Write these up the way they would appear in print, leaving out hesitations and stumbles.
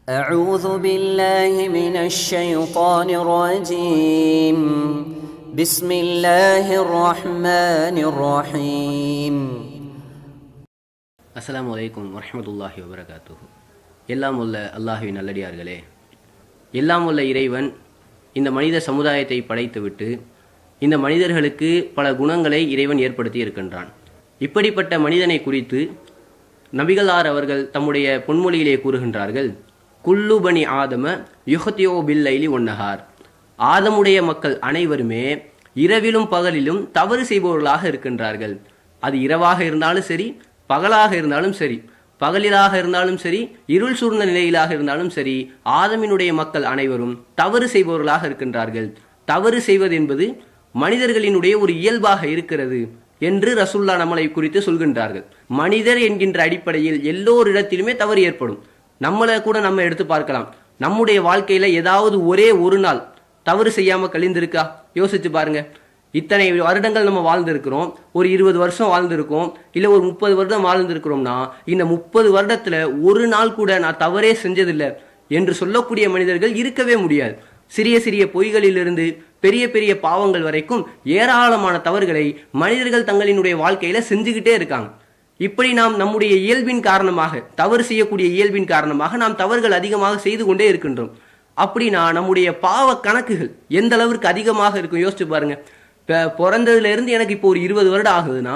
أعوذ بالله من الشيطان الرجيم بسم الله الرحمن الرحيم அஸ்ஸலாமு அலைக்கும் வரஹ்மத்துல்லாஹி வபரகாத்துஹு. எல்லாம் உள்ள அல்லாஹ்வின் நல்லடியார்களே, எல்லாம் உள்ள இறைவன் இந்த மனித சமுதாயத்தை படைத்துவிட்டு இந்த மனிதர்களுக்கு பல குணங்களை இறைவன் ஏற்படுத்தி இருக்கின்றான். இப்படிப்பட்ட மனிதனை குறித்து நபிகளார் அவர்கள் தம்முடைய பொன்மொழியிலே கூறுகின்றார்கள், குல்லு பனி ஆதம யுஹ்தியோ பில்லைலி ஒன்னஹார். ஆதமுடைய மக்கள் அனைவருமே இரவிலும் பகலிலும் தவறு செய்பவர்களாக இருக்கின்றார்கள். அது இரவாக இருந்தாலும் சரி, பகலாக இருந்தாலும் சரி, பகலிலாக இருந்தாலும் சரி, இருள் சூழ்ந்த நிலையிலாக இருந்தாலும் சரி, ஆதமினுடைய மக்கள் அனைவரும் தவறு செய்பவர்களாக இருக்கின்றார்கள். தவறு செய்வது என்பது மனிதர்களினுடைய ஒரு இயல்பாக இருக்கிறது என்று ரசூல்லா நம்மளை குறித்து சொல்கின்றார்கள். மனிதர் என்கின்ற அடிப்படையில் எல்லோரிடத்திலுமே தவறு ஏற்படும். நம்மளை கூட நம்ம எடுத்து பார்க்கலாம். நம்முடைய வாழ்க்கையில ஏதாவது ஒரே ஒரு நாள் தவறு செய்யாம கழிந்திருக்கா? யோசிச்சு பாருங்க. இத்தனை வருடங்கள் நம்ம வாழ்ந்திருக்கிறோம், ஒரு 20 வருஷம் வாழ்ந்திருக்கோம், இல்ல ஒரு 30 வருடம் வாழ்ந்திருக்கிறோம்னா இந்த 30 வருடத்துல ஒரு நாள் கூட நான் தவறே செஞ்சதில்லை என்று சொல்லக்கூடிய மனிதர்கள் இருக்கவே முடியாது. சிறிய சிறிய பொய்களிலிருந்து பெரிய பெரிய பாவங்கள் வரைக்கும் ஏராளமான தவறுகளை மனிதர்கள் தங்களினுடைய வாழ்க்கையில செஞ்சுக்கிட்டே இருக்காங்க. இப்படி நாம் நம்முடைய இயல்பின் காரணமாக, தவறு செய்யக்கூடிய இயல்பின் காரணமாக நாம் தவறுகள் அதிகமாக செய்து கொண்டே இருக்கின்றோம். அப்படின்னா நம்முடைய பாவ கணக்குகள் எந்த அளவிற்கு அதிகமாக இருக்கும் யோசிச்சு பாருங்க. பிறந்ததுல இருந்து எனக்கு இப்போ ஒரு 20 வருடம் ஆகுதுன்னா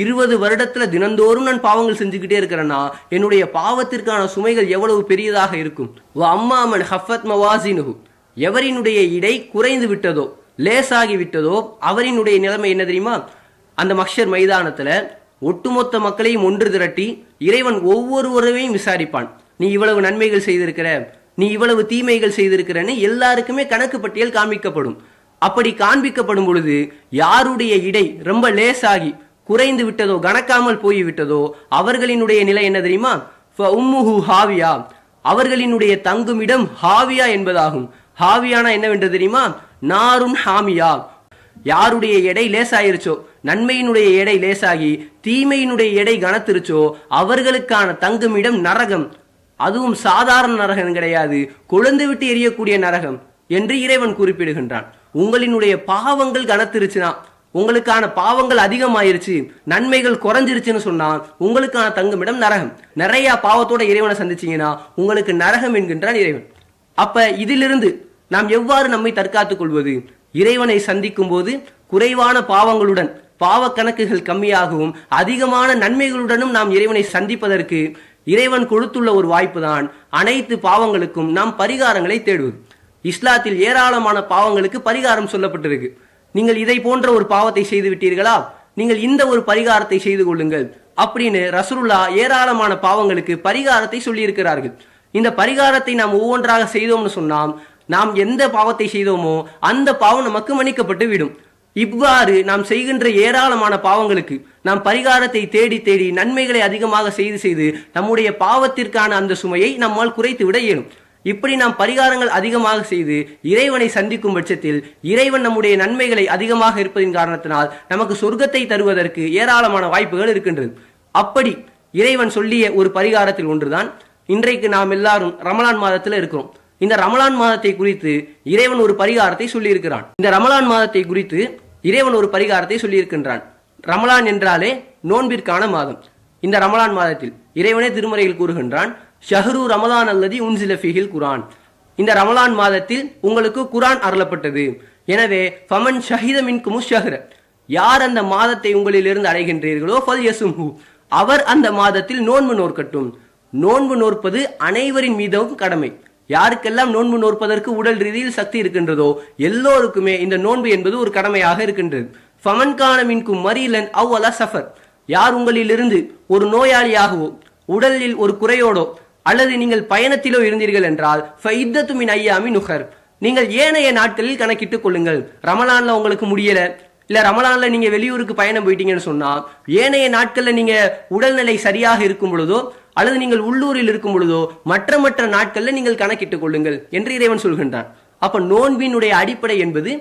20 வருடத்துல தினந்தோறும் நான் பாவங்கள் செஞ்சுக்கிட்டே இருக்கிறேன்னா என்னுடைய பாவத்திற்கான சுமைகள் எவ்வளவு பெரியதாக இருக்கும். அம்மாமன் ஹஃபத் மவாசினுஹு, எவரினுடைய இடை குறைந்து விட்டதோ, லேசாகி விட்டதோ, அவரினுடைய நிலைமை என்ன தெரியுமா? அந்த மஹ்ஷர் மைதானத்துல ஒட்டுமொத்த மக்களையும் ஒன்று திரட்டி இறைவன் ஒவ்வொருவரையும் விசாரிப்பான். நீ இவ்வளவு நன்மைகள் செய்திருக்கிற, நீ இவ்வளவு தீமைகள் செய்திருக்கிறன்னு எல்லாருக்குமே கணக்கு பட்டியல் காண்பிக்கப்படும். அப்படி காண்பிக்கப்படும் பொழுது யாருடைய இடை ரொம்ப லேசாகி குறைந்து விட்டதோ, கணக்காமல் போய்விட்டதோ, அவர்களினுடைய நிலை என்ன தெரியுமா? உம்முஹு ஹாவியா, அவர்களினுடைய தங்குமிடம் ஹாவியா என்பதாகும். ஹாவியானா என்னவென்று தெரியுமா? நாருன் ஹாமியா. யாருடைய எடை லேசாயிருச்சோ, நன்மையினுடைய எடை லேசாகி தீமையினுடைய எடை கனத்திருச்சோ, அவர்களுக்கான தங்குமிடம் நரகம். அதுவும் சாதாரண நரகம் கிடையாது, கொழுந்து விட்டு எரியக்கூடிய நரகம் என்று இறைவன் குறிப்பிடுகின்றான். உங்களினுடைய பாவங்கள் கனத்திருச்சுனா, உங்களுக்கான பாவங்கள் அதிகமாயிருச்சு, நன்மைகள் குறைஞ்சிருச்சுன்னு சொன்னா உங்களுக்கான தங்குமிடம் நரகம். நிறைய பாவத்தோட இறைவனை சந்திச்சீங்கன்னா உங்களுக்கு நரகம் என்கின்றான் இறைவன். அப்ப இதிலிருந்து நாம் எவ்வாறு நம்மை தற்காத்துக் கொள்வது? இறைவனை சந்திக்கும் போது குறைவான பாவங்களுடன், பாவ கணக்குகள் கம்மியாகவும் அதிகமான நன்மைகளுடனும் நாம் இறைவனை சந்திப்பதற்கு இறைவன் கொடுத்துள்ள ஒரு வாய்ப்பு தான் அனைத்து பாவங்களுக்கும் நாம் பரிகாரங்களை தேடுவது. இஸ்லாத்தில் ஏராளமான பாவங்களுக்கு பரிகாரம் சொல்லப்பட்டிருக்கு. நீங்கள் இதை போன்ற ஒரு பாவத்தை செய்து விட்டீர்களா, நீங்கள் இந்த ஒரு பரிகாரத்தை செய்து கொள்ளுங்கள் அப்படின்னு ரசூலுல்லா ஏராளமான பாவங்களுக்கு பரிகாரத்தை சொல்லி இருக்கிறார்கள். இந்த பரிகாரத்தை நாம் ஒவ்வொன்றாக செய்தோம்னு சொன்னால் நாம் எந்த பாவத்தை செய்தோமோ அந்த பாவம் நமக்கு மன்னிக்கப்பட்டு விடும். இவ்வாறு நாம் செய்கின்ற ஏராளமான பாவங்களுக்கு நாம் பரிகாரத்தை தேடி தேடி நன்மைகளை அதிகமாக செய்து செய்து நம்முடைய பாவத்திற்கான அந்த சுமையை நம்மால் குறைத்து விட இயலும். இப்படி நாம் பரிகாரங்கள் அதிகமாக செய்து இறைவனை சந்திக்கும் பட்சத்தில் இறைவன் நம்முடைய நன்மைகளை அதிகமாக இருப்பதின் காரணத்தினால் நமக்கு சொர்க்கத்தை தருவதற்கு ஏராளமான வாய்ப்புகள் இருக்கின்றது. அப்படி இறைவன் சொல்லிய ஒரு பரிகாரத்தில் ஒன்றுதான் இன்றைக்கு நாம் எல்லாரும் ரமலான் மாதத்தில் இருக்கிறோம். இந்த ரமலான் மாதத்தை குறித்து இறைவன் ஒரு பரிகாரத்தை சொல்லி இருக்கிறான். இந்த ரமலான் மாதத்தை குறித்து இறைவன் ஒரு பரிகாரத்தை சொல்லி இருக்கின்றான். ரமலான் என்றாலே நோன்பிற்கான மாதம். இந்த ரமலான் மாதத்தில் இறைவனே திருமறையில் கூறுகின்றான், ஷஹ்ரு ரமலான் அல்லதி உன்சில ஃபீஹில் குர்ஆன். இந்த ரமலான் மாதத்தில் உங்களுக்கு குர்ஆன் அருளப்பட்டது. எனவே ஃபமன் ஷஹித மின்கும் ஷஹ்ர, யார் அந்த மாதத்தை உங்களிலிருந்து அடைகின்றீர்களோ ஃபல் யசும்ஹு, அவர் அந்த மாதத்தில் நோன்பு நோற்கட்டும். நோன்பு நோற்பது அனைவரின் மீதும் கடமை. யாருக்கெல்லாம் நோன்பு நோற்பதற்கு உடல் ரீதியில் சக்தி இருக்கின்றதோ எல்லோருக்குமே இந்த நோன்பு என்பது ஒரு கடமையாக இருக்கின்றது. ஃபமன் கான மின்கும் மரீலன் அவ் அலா சஃபர், யார் உங்களிலிருந்து ஒரு நோயாளியாகவோ உடலில் ஒரு குறையோடோ அல்லது நீங்கள் பயணத்திலோ இருந்தீர்கள் என்றால் ஃபஇத்தத்து மின் ஐயாமின் உஹர், நீங்கள் ஏனைய நாட்களில் கணக்கிட்டுக் கொள்ளுங்கள். ரமலான்ல உங்களுக்கு முடியல, இல்ல ரமலான்ல நீங்க வெளியூருக்கு பயணம் போயிட்டீங்கன்னு சொன்னா ஏனைய நாட்கள்ல நீங்க உடல்நிலை சரியாக இருக்கும் பொழுதோ அல்லது நீங்கள் உள்ளூரில் இருக்கும் பொழுதோ மற்ற மற்ற நாட்கள்ல நீங்கள் கணக்கிட்டுக் கொள்ளுங்கள் என்று இறைவன் சொல்கின்றான். அப்ப நோன்பினுடைய அடிப்படை என்பது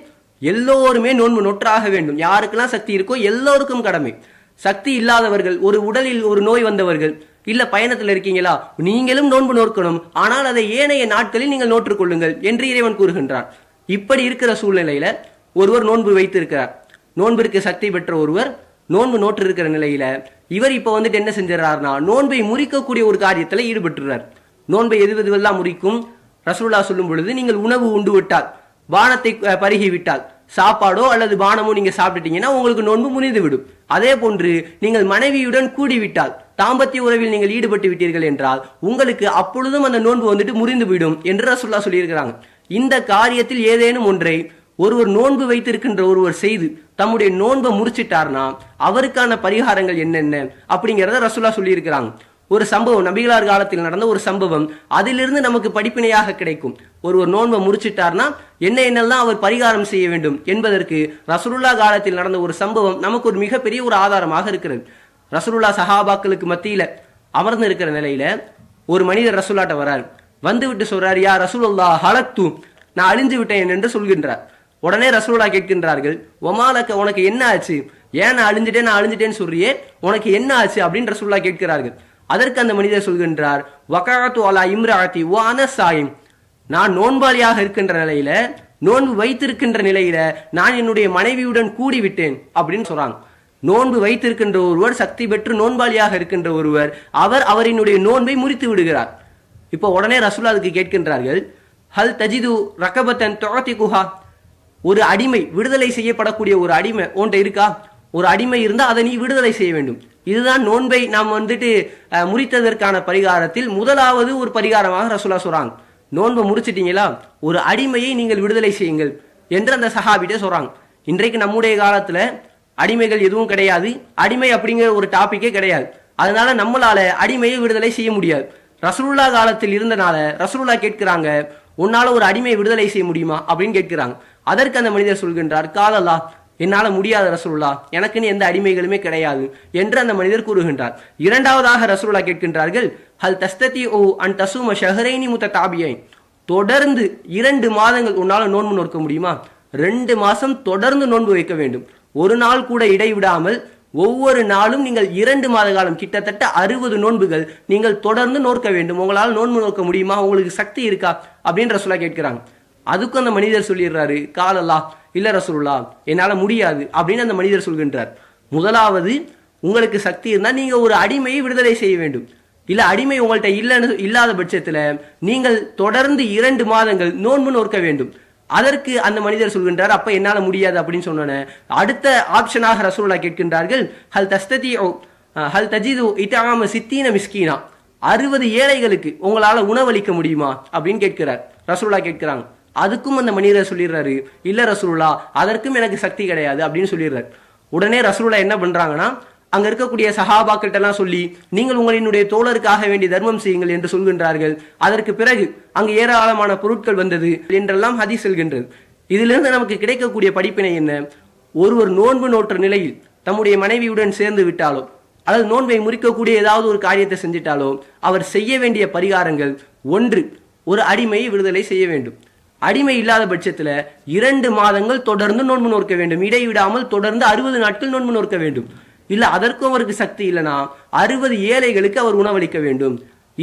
எல்லோருமே நோன்பு நொற்றாக வேண்டும். யாருக்கெல்லாம் சக்தி இருக்கோ எல்லோருக்கும் கடமை. சக்தி இல்லாதவர்கள், ஒரு உடலில் ஒரு நோய் வந்தவர்கள், இல்ல பயணத்தில் இருக்கீங்களா, நீங்களும் நோன்பு நோக்கணும், ஆனால் அதை ஏனைய நாட்களில் நீங்கள் நோற்றுக் கொள்ளுங்கள் என்று இறைவன் கூறுகின்றான். இப்படி இருக்கிற சூழ்நிலையில ஒருவர் நோன்பு வைத்திருக்கிறார், நோன்பிற்கு சக்தி பெற்ற ஒருவர் நோன்பு நோற்று இருக்கிற நிலையில இவர் இப்ப வந்துட்டு என்ன செஞ்சார்னா, நோன்பை முறிக்கக்கூடிய ஒரு காரியத்துல ஈடுபட்டுறார். நோன்பை எதுவெல்லாம் முறிக்கும்? ரசூலுல்லாஹ் சொல்லும் பொழுது, நீங்கள் உணவு உண்டு விட்டால், பானத்தை பருகி விட்டால், சாப்பாடோ அல்லது பானமோ நீங்க சாப்பிட்டுட்டீங்கன்னா உங்களுக்கு நோன்பு முறிந்து விடும். அதே போன்று நீங்கள் மனைவியுடன் கூடிவிட்டால், தாம்பத்திய உறவில் நீங்கள் ஈடுபட்டு விட்டீர்கள் என்றால் உங்களுக்கு அப்பொழுதும் அந்த நோன்பு வந்துட்டு முறிந்து விடும் என்று ரசூலுல்லாஹ் சொல்லியிருக்கிறாங்க. இந்த காரியத்தில் ஏதேனும் ஒன்றை ஒருவர் நோன்பு வைத்திருக்கின்ற ஒருவர் செய்து தம்முடைய நோன்பை முறிச்சிட்டார்னா அவருக்கான பரிகாரங்கள் என்னென்ன அப்படிங்கறத ரசூலுல்லாஹ் சொல்லி இருக்கிறாங்க. ஒரு சம்பவம், நபிகளார் காலத்தில் நடந்த ஒரு சம்பவம், அதிலிருந்து நமக்கு படிப்பினையாக கிடைக்கும். ஒருவர் நோன்பை முறிச்சிட்டார்னா என்னெல்லாம் அவர் பரிகாரம் செய்ய வேண்டும் என்பதற்கு ரசூலுல்லாஹ் காலத்தில் நடந்த ஒரு சம்பவம் நமக்கு ஒரு மிகப்பெரிய ஒரு ஆதாரமாக இருக்கிறது. ரசூலுல்லாஹ் சஹாபாக்களுக்கு மத்தியில அமர்ந்து இருக்கிற நிலையில ஒரு மனிதர் ரசூலுல்லாஹ்ட்ட வரார். வந்து விட்டு சொல்றார், யா ரசூலுல்லாஹ் ஹலக்து, நான் அழிஞ்சு விட்டேன் என்று சொல்கின்றார். உடனே ரசூலுல்லாஹ் கேட்கின்றார்கள், ஒமாலக்க, உனக்கு என்ன ஆச்சு? ஏன் நான் அழிஞ்சிட்டேன்னு சொல்றியே, உனக்கு என்ன ஆச்சு அப்படின்னு ரசூலுல்லாஹ் கேட்கிறார்கள். அதற்கு அந்த மனிதர் சொல்கின்றார், வகாத்து அலா இம்ராத்தி வ அன சாயிம், நான் நோன்பாளியாக இருக்கின்ற நிலையில, நோன்பு வைத்திருக்கின்ற நிலையில நான் என்னுடைய மனைவியுடன் கூடி விட்டேன் அப்படின்னு சொல்றாங்க. நோன்பு வைத்திருக்கின்ற ஒருவர், சக்தி பெற்று நோன்பாளியாக இருக்கின்ற ஒருவர், அவரினுடைய நோன்பை முறித்து விடுகிறார். இப்போ உடனே ரசூலுல்லாஹ் அதுக்கு கேட்கின்றார்கள், ஹல் தஜிது ரகபத்தன் துஅதிகுஹா, ஒரு அடிமை, விடுதலை செய்யப்படக்கூடிய ஒரு அடிமை உன்கிட்ட இருக்கா? ஒரு அடிமை இருந்தா அதை நீ விடுதலை செய்ய வேண்டும். இதுதான் நோன்பை நாம் வந்துட்டு முறித்ததற்கான பரிகாரத்தில் முதலாவது ஒரு பரிகாரமாக ரசூலுல்லாஹ் சொல்றாங்க. நோன்பை முறிச்சிட்டீங்களா, ஒரு அடிமையை நீங்கள் விடுதலை செய்யுங்கள் என்று அந்த சஹாபிட்டே சொல்றாங்க. இன்றைக்கு நம்முடைய காலத்துல அடிமைகள் எதுவும் கிடையாது, அடிமை அப்படிங்கிற ஒரு டாபிக்கே கிடையாது. அதனால நம்மளால அடிமையை விடுதலை செய்ய முடியாது. ரசூலுல்லாஹ் காலத்தில் இருந்தனால ரசூலுல்லாஹ் கேட்கிறாங்க, உன்னால ஒரு அடிமையை விடுதலை செய்ய முடியுமா அப்படின்னு கேட்கிறாங்க. அதற்கு அந்த மனிதர் சொல்கின்றார், காலல்லா, என்னால முடியாத ரசூலுல்லாஹ், எனக்குன்னு எந்த அடிமைகளுமே கிடையாது என்று அந்த மனிதர் கூறுகின்றார். இரண்டாவதாக ரசூலுல்லாஹ் கேட்கின்றார்கள், ஹல் தஸ்ததி ஓ அன் தசூம ஷஹரைனி முத்ததாபியை, தொடர்ந்து 2 மாதங்கள் உன்னால நோன்பு நோக்க முடியுமா? 2 மாசம் தொடர்ந்து நோன்பு வைக்க வேண்டும், ஒரு நாள் கூட இடைவிடாமல். ஒவ்வொரு நாளும் நீங்கள் 2 மாத காலம், கிட்டத்தட்ட 60 நோன்புகள் நீங்கள் தொடர்ந்து நோக்க வேண்டும். உங்களால் நோன்பு நோக்க முடியுமா? உங்களுக்கு சக்தி இருக்கா அப்படின்னு ரசூலுல்லாஹ் கேட்கிறாங்க. அதுக்கும் அந்த மனிதர் சொல்லிடுறாரு, காலல்லா, இல்ல ரசூலுல்லாஹ், என்னால முடியாது அப்படின்னு அந்த மனிதர் சொல்கின்றார். முதலாவது, உங்களுக்கு சக்தி இருந்தா நீங்க ஒரு அடிமையை விடுதலை செய்ய வேண்டும். இல்ல அடிமை உங்கள்கிட்ட இல்லாத பட்சத்துல நீங்கள் தொடர்ந்து 2 மாதங்கள் நோன்பு நோக்க வேண்டும். அதற்கு அந்த மனிதர் சொல்கின்றார், அப்ப என்னால முடியாது அப்படின்னு சொன்ன அடுத்த ஆப்ஷனாக ரசூலுல்லாஹ் கேட்கின்றார்கள், ஹல் தஸ்ததிஉ ஹல் தஜிது இத்ஆம 60 மிஸ்கீனா, 60 ஏழைகளுக்கு உங்களால உணவளிக்க முடியுமா அப்படின்னு கேட்கிறார். ரசூலுல்லாஹ் கேட்கிறாங்க. அதுக்கும் அந்த மனிதர் சொல்லிடுறாரு, இல்ல ரசூலுல்லாஹ், அதற்கும் எனக்கு சக்தி கிடையாது அப்படின்னு சொல்லிடுறாரு. உடனே ரசூலுல்லாஹ் என்ன பண்றாங்கன்னா, அங்க இருக்கக்கூடிய சஹாபாக்கிட்ட எல்லாம் சொல்லி, நீங்கள் உங்களினுடைய தோழருக்காக வேண்டி தர்மம் செய்யுங்கள் என்று சொல்கின்றார்கள். அதற்கு பிறகு அங்கு ஏராளமான பொருட்கள் வந்தது என்றெல்லாம் ஹதீஸ் செல்கின்றது. இதிலிருந்து நமக்கு கிடைக்கக்கூடிய படிப்பினை என்ன? ஒருவர் நோன்பு நோற்ற நிலையில் தம்முடைய மனைவியுடன் சேர்ந்து விட்டாலோ அல்லது நோன்பை முறிக்கக்கூடிய ஏதாவது ஒரு காரியத்தை செஞ்சிட்டாலோ அவர் செய்ய வேண்டிய பரிகாரங்கள், 1, ஒரு அடிமையை விடுதலை செய்ய வேண்டும். அடிமை இல்லாத பட்சத்துல 2 மாதங்கள் தொடர்ந்து நோன்பு நோக்க வேண்டும், இடைவிடாமல் தொடர்ந்து 60 நாட்கள் நோன்பு நோக்க வேண்டும். இல்ல அதற்கும் அவருக்கு சக்தி இல்லைனா 60 ஏழைகளுக்கு அவர் உணவளிக்க வேண்டும்.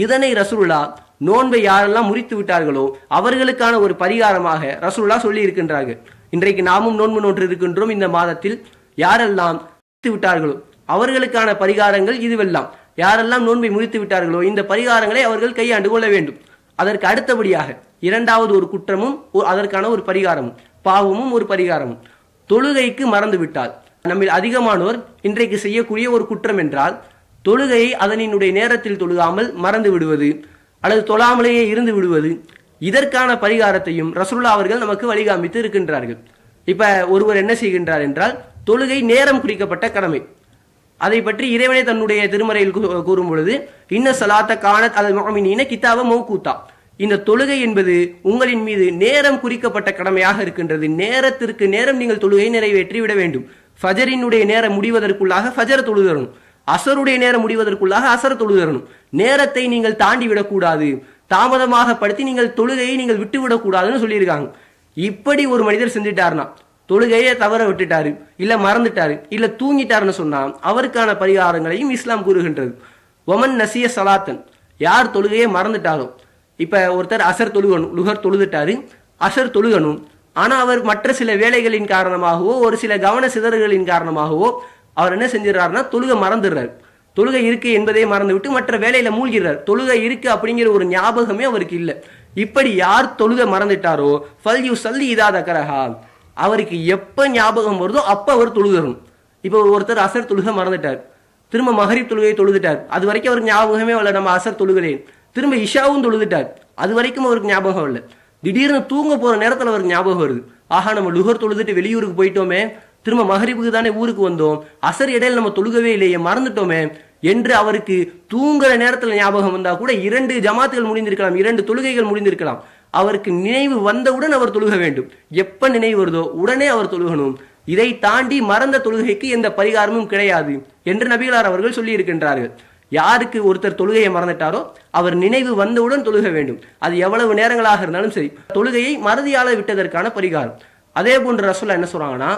இதனை ரசூலுல்லாஹ் நோன்பை யாரெல்லாம் முறித்து விட்டார்களோ அவர்களுக்கான ஒரு பரிகாரமாக ரசூலுல்லாஹ் சொல்லி இருக்கின்றார்கள். இன்றைக்கு நாமும் நோன்பு நோற்று இருக்கின்றோம். இந்த மாதத்தில் யாரெல்லாம் முறித்து விட்டார்களோ அவர்களுக்கான பரிகாரங்கள் இதுவெல்லாம். யாரெல்லாம் நோன்பை முறித்து விட்டார்களோ இந்த பரிகாரங்களை அவர்கள் கையாண்டு கொள்ள வேண்டும். அதற்கு அடுத்தபடியாக இரண்டாவது ஒரு குற்றமும் அதற்கான ஒரு பரிகாரமும், பாவமும் ஒரு பரிகாரமும். தொழுகைக்கு மறந்து விட்டால், நம்மில் அதிகமானோர் இன்றைக்கு செய்யக்கூடிய ஒரு குற்றம் என்றால், தொழுகையை அதனினுடைய நேரத்தில் தொழுகாமல் மறந்து விடுவது அல்லது தொழாமலேயே இருந்து விடுவது. இதற்கான பரிகாரத்தையும் ரசூலுல்லாஹ் அவர்கள் நமக்கு வழிகாமித்து இருக்கின்றார்கள். இப்ப ஒருவர் என்ன செய்கின்றார் என்றால், தொழுகை நேரம் குறிக்கப்பட்ட கடமை. அதை பற்றி இறைவனை தன்னுடைய திருமறையில் கூறும் பொழுது, இன்ன ஸலாத்த கானத் அலல் முஃமினீன கிதாப மௌகூதா, இந்த தொழுகை என்பது உங்களின் மீது நேரம் குறிக்கப்பட்ட கடமையாக இருக்கின்றது. நேரத்திற்கு நேரம் நீங்கள் தொழுகை நிறைவேற்றி விட வேண்டும். ஃபஜரினுடைய நேரம் முடிவதற்குள்ளாக ஃபஜர் தொழுதரணும், அசருடைய நேரம் முடிவதற்குள்ளாக அசர் தொழுதரணும். நேரத்தை நீங்கள் தாண்டி விடக்கூடாது, தாமதமாக படுத்தி நீங்கள் தொழுகையை நீங்கள் விட்டு விடக்கூடாதுன்னு சொல்லியிருக்காங்க. இப்படி ஒரு மனிதர் செஞ்சுட்டாருனா, தொழுகையை தவற விட்டுட்டாரு, இல்ல மறந்துட்டாரு, இல்ல தூங்கிட்டாருன்னு சொன்னா அவருக்கான பரிகாரங்களையும் இஸ்லாம் கூறுகின்றது. ஒமன் நசிய சலாத்தன், யார் தொழுகையை மறந்துட்டாரோ, இப்ப ஒருத்தர் அசர் தொழுகணும், லுகர் தொழுதுட்டாரு, அசர் தொழுகணும், ஆனா அவர் மற்ற சில வேலைகளின் காரணமாகவோ ஒரு சில கவன சிதறுகளின் காரணமாகவோ அவர் என்ன செஞ்சிடறாருன்னா தொழுகை மறந்துடுறாரு. தொழுகை இருக்கு என்பதை மறந்து விட்டு மற்ற வேலையில மூழ்கிறார். தொழுகை இருக்கு அப்படிங்கிற ஒரு ஞாபகமே அவருக்கு இல்லை. இப்படி யார் தொழுகை மறந்துட்டாரோ ஃபல் யூ சல்லி இதா தக்கரஹா, அவருக்கு எப்ப ஞாபகம் வருதோ அப்ப அவர் தொழுகணும். இப்போ ஒருத்தர் அசர் தொழுகை மறந்துட்டார், திரும்ப மகரிப் தொழுகையை தொழுதுட்டார், அது வரைக்கும் அவருக்கு ஞாபகமே இல்லை நம்ம அசர் தொழுகிறேன். திரும்ப இஷாவும் தொழுதுட்டார், அது வரைக்கும் அவருக்கு ஞாபகம் இல்லை. திடீர்னு தூங்க போற நேரத்தில் அவருக்கு ஞாபகம் வருது, ஆஹா நம்ம லுகர் தொழுதுட்டு வெளியூருக்கு போயிட்டோமே, திரும்ப மகரிப்புக்கு தானே ஊருக்கு வந்தோம், அசர் இடையில நம்ம தொழுகவே இல்லையே, மறந்துட்டோமே என்று அவருக்கு தூங்குற நேரத்தில் ஞாபகம் வந்தா கூட 2 ஜமாத்துகள் முடிந்திருக்கலாம், 2 தொழுகைகள் முடிந்திருக்கலாம். அவருக்கு நினைவு வந்தவுடன் அவர் தொழுக வேண்டும். எப்ப நினைவு வருதோ உடனே அவர் தொழுகணும். இதை தாண்டி மறந்த தொழுகைக்கு எந்த பரிகாரமும் கிடையாது என்று நபிகளார் அவர்கள் சொல்லி இருக்கின்றார்கள். யாருக்கு ஒருத்தர் தொழுகையை மறந்துட்டாரோ அவர் நினைவு வந்தவுடன் தொழுக வேண்டும். அது எவ்வளவு நேரங்களாக இருந்தாலும் சரி. தொழுகையை மறதியால விட்டதற்கான பரிகாரம். அதே போன்ற ரசூலுல்லாஹ் என்ன சொல்றாங்கன்னா,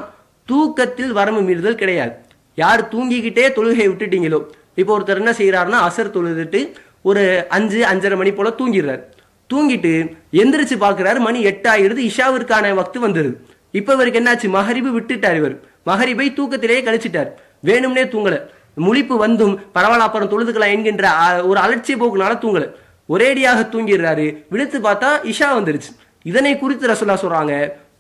தூக்கத்தில் வரம்பு மீறுதல் கிடையாது. யார் தூங்கிக்கிட்டே தொழுகையை விட்டுட்டீங்களோ, இப்போ ஒருத்தர் என்ன செய்யறாருன்னா அசர் தொழுதுட்டு ஒரு 5-5:30 மணி போல தூங்கிடுறாரு. தூங்கிட்டு எந்திரிச்சு பாக்குறாரு, மணி 8 ஆயிடுது, இஷாவிற்கான வக்து வந்துருது. இப்ப இவருக்கு என்னாச்சு, மகரிபு விட்டுட்டார், இவர் மகரிபை தூக்கத்திலேயே கழிச்சிட்டார், வேணும்னே தூங்கல, முழிப்பு வந்தும் பரவாயில்ல அப்புறம் தொழுதுக்கலாம் என்கின்ற ஒரு அலட்சிய போக்குனால தூங்கல, ஒரேடியாக தூங்கிடுறாரு. விழுத்து பார்த்தா இஷா வந்துருச்சு. இதனை குறித்து ரசூலுல்லாஹ் சொல்றாங்க,